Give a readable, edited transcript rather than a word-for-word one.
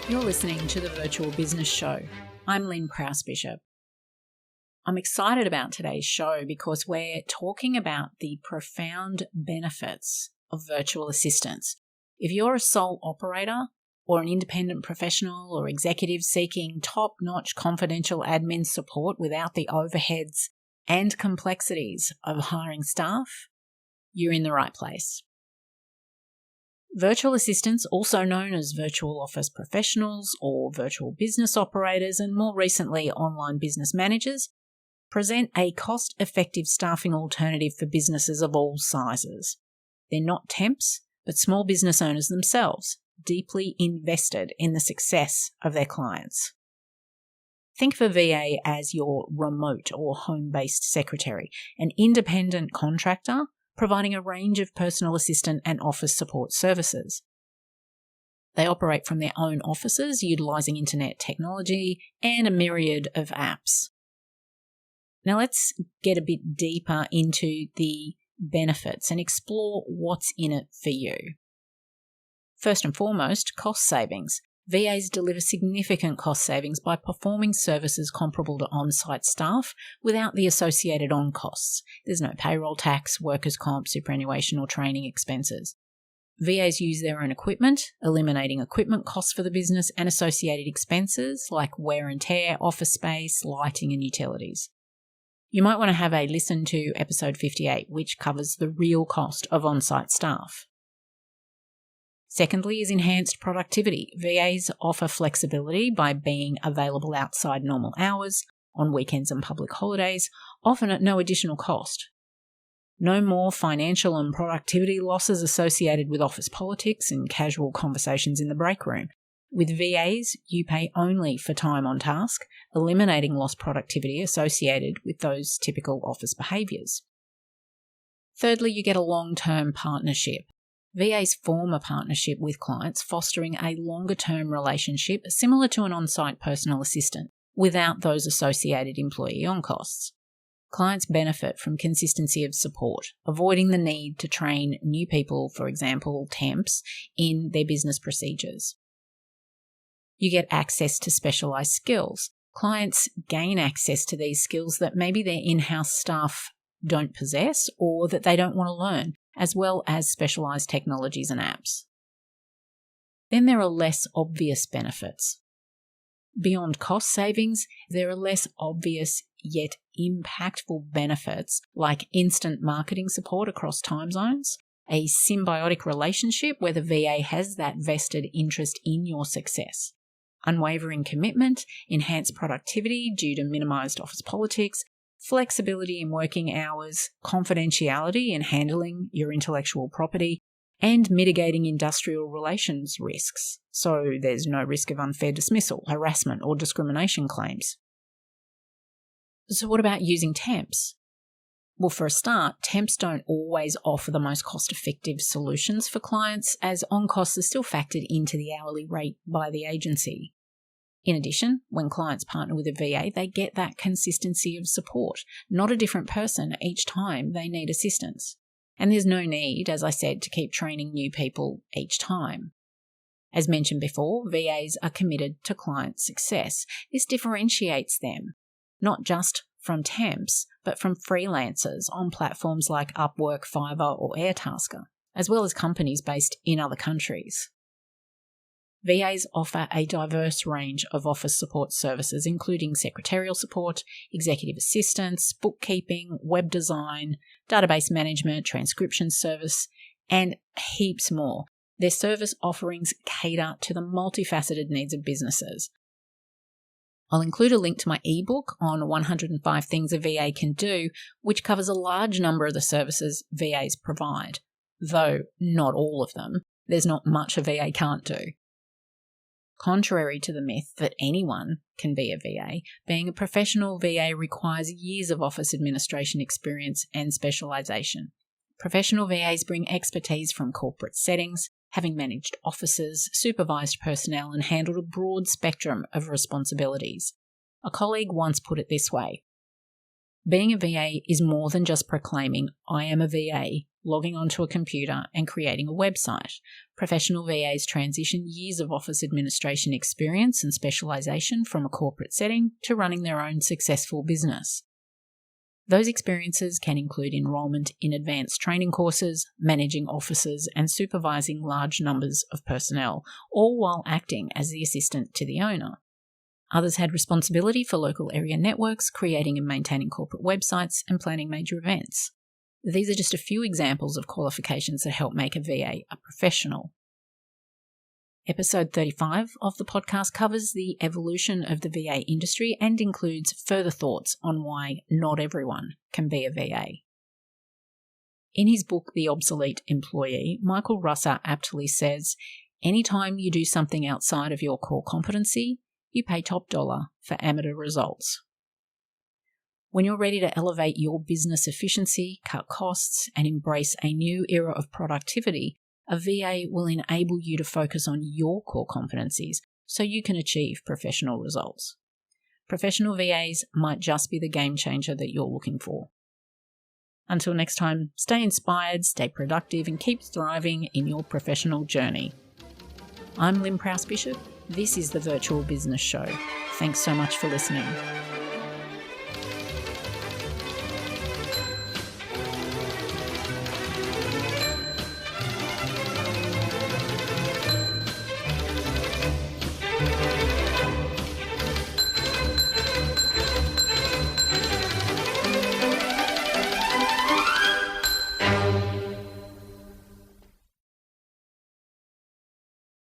You're listening to the Virtual Business Show. I'm Lynn Prowse-Bishop. I'm excited about today's show because we're talking about the profound benefits of virtual assistants. If you're a sole operator or an independent professional or executive seeking top-notch confidential admin support without the overheads and complexities of hiring staff, you're in the right place. Virtual assistants, also known as virtual office professionals or virtual business operators, and more recently online business managers, present a cost-effective staffing alternative for businesses of all sizes. They're not temps, but small business owners themselves, deeply invested in the success of their clients. Think of a VA as your remote or home-based secretary, an independent contractor providing a range of personal assistant and office support services. They operate from their own offices, utilising internet technology and a myriad of apps. Now let's get a bit deeper into the benefits and explore what's in it for you. First and foremost, cost savings. VAs deliver significant cost savings by performing services comparable to on-site staff without the associated on-costs. There's no payroll tax, workers' comp, superannuation or training expenses. VAs use their own equipment, eliminating equipment costs for the business and associated expenses like wear and tear, office space, lighting and utilities. You might want to have a listen to episode 58, which covers the real cost of on-site staff. Secondly is enhanced productivity. VAs offer flexibility by being available outside normal hours, on weekends and public holidays, often at no additional cost. No more financial and productivity losses associated with office politics and casual conversations in the break room. With VAs, you pay only for time on task, eliminating lost productivity associated with those typical office behaviours. Thirdly, you get a long-term partnership. VAs form a partnership with clients, fostering a longer-term relationship similar to an on-site personal assistant, without those associated employee on-costs. Clients benefit from consistency of support, avoiding the need to train new people, for example, temps, in their business procedures. You get access to specialised skills. Clients gain access to these skills that maybe their in-house staff don't possess or that they don't want to learn, as well as specialised technologies and apps. Then there are less obvious benefits. Beyond cost savings, there are less obvious yet impactful benefits like instant marketing support across time zones, a symbiotic relationship where the VA has that vested interest in your success, unwavering commitment, enhanced productivity due to minimised office politics, flexibility in working hours, confidentiality in handling your intellectual property, and mitigating industrial relations risks, so there's no risk of unfair dismissal, harassment, or discrimination claims. So what about using temps? Well, for a start, temps don't always offer the most cost-effective solutions for clients, as on-costs are still factored into the hourly rate by the agency. In addition, when clients partner with a VA, they get that consistency of support, not a different person each time they need assistance. And there's no need, as I said, to keep training new people each time. As mentioned before, VAs are committed to client success. This differentiates them, not just from temps, but from freelancers on platforms like Upwork, Fiverr or Airtasker, as well as companies based in other countries. VAs offer a diverse range of office support services, including secretarial support, executive assistance, bookkeeping, web design, database management, transcription service, and heaps more. Their service offerings cater to the multifaceted needs of businesses. I'll include a link to my ebook on 105 Things a VA Can Do, which covers a large number of the services VAs provide, though not all of them. There's not much a VA can't do. Contrary to the myth that anyone can be a VA, being a professional VA requires years of office administration experience and specialisation. Professional VAs bring expertise from corporate settings, having managed offices, supervised personnel, and handled a broad spectrum of responsibilities. A colleague once put it this way: Being a VA is more than just proclaiming, I am a VA, logging onto a computer and creating a website. Professional VAs transition years of office administration experience and specialisation from a corporate setting to running their own successful business. Those experiences can include enrolment in advanced training courses, managing offices, and supervising large numbers of personnel, all while acting as the assistant to the owner. Others had responsibility for local area networks, creating and maintaining corporate websites, and planning major events. These are just a few examples of qualifications that help make a VA a professional. Episode 35 of the podcast covers the evolution of the VA industry and includes further thoughts on why not everyone can be a VA. In his book, The Obsolete Employee, Michael Russer aptly says, anytime you do something outside of your core competency, you pay top dollar for amateur results. When you're ready to elevate your business efficiency, cut costs, and embrace a new era of productivity, a VA will enable you to focus on your core competencies so you can achieve professional results. Professional VAs might just be the game changer that you're looking for. Until next time, stay inspired, stay productive, and keep thriving in your professional journey. I'm Lynn Prowse-Bishop. This is the Virtual Business Show. Thanks so much for listening.